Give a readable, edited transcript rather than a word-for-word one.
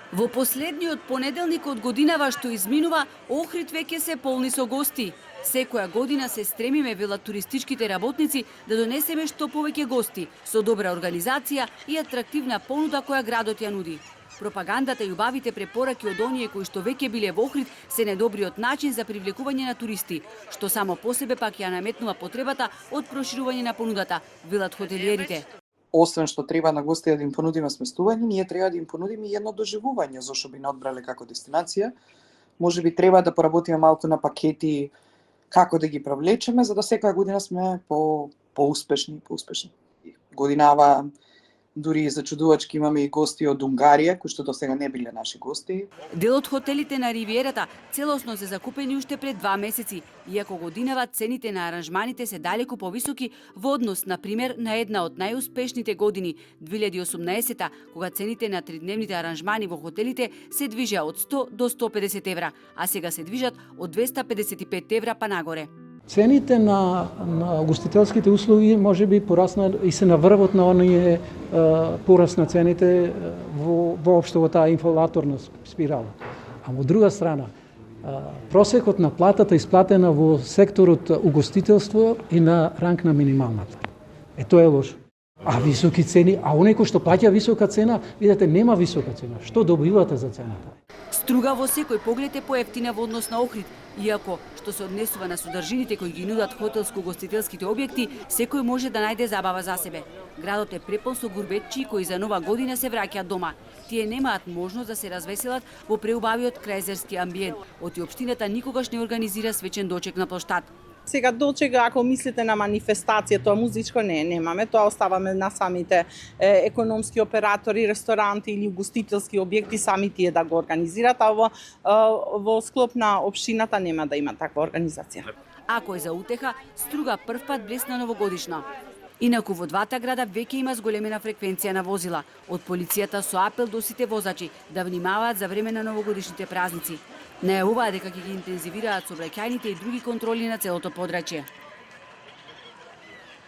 Во последниот понеделник од годинава што изминува, Охрид веќе се полни со гости. Секоја година се стремиме, велат туристичките работници, да донесеме што повеќе гости, со добра организација и атрактивна понуда која градот ја нуди. Пропагандата и убавите препораки од оние кои што веќе биле во Охрид се најдобриот начин за привлекување на туристи, што само по себе пак ја наметнува потребата од проширување на понудата, велат хотелиерите. Освен што треба на гостите да им понудиме сместување, ние треба да им понудиме и едно доживување, зашто би не одбрале како дестинација. Може би треба да поработиме малку на пакети, како да ги привлечеме, за да секоја година сме поуспешни. Годинава дури и зачудувачки имаме и гости од Унгарија, кои што досега не биле наши гости. Дел од хотелите на Ривиерата целосно се закупени уште пред 2 месеци, иако годинава цените на аранжманите се далеку повисоки во однос, например, на една од најуспешните години, 2018-та, кога цените на тридневните аранжмани во хотелите се движеа од 100 до 150 евра, а сега се движат од 255 евра па нагоре. Цените на угостителските услуги може би порасна и се на врвот на оние пораст на цените воопшто во таа инфлаторна спирала. А од друга страна, просекот на платата исплатена во секторот угостителство и на ранг на минималната. Тоа е лошо. А високи цени, а оној кој што плаќа висока цена, видите, нема висока цена. Што добивате за цената? Струга во секој поглед е поевтина во однос на Охрид, иако што се однесува на содржините кои ги нудат хотелско-гостителските објекти, секој може да најде забава за себе. Градот е препон со гурбетчи кои за нова година се враќаат дома. Тие немаат можност да се развеселат во преубавиот крајзерски амбиент, оти општината никогаш не организира свечен дочек на плоштад. Сега дочега, ако мислите на манифестација, тоа музичко немаме, тоа оставаме на самите економски оператори, ресторанти или угостителски објекти сами тие да го организираат, а во склоп на општината нема да има таква организација. Ако е за утеха, Струга првпат блесна новогодишно. Инаку во двата града веќе има зголемена фреквенција на возила. Од полицијата со апел до сите возачи да внимаваат за време на новогодишните празници. Најавуваа дека ќе ги интензивираат сообраќајните и други контроли на целото подрачје.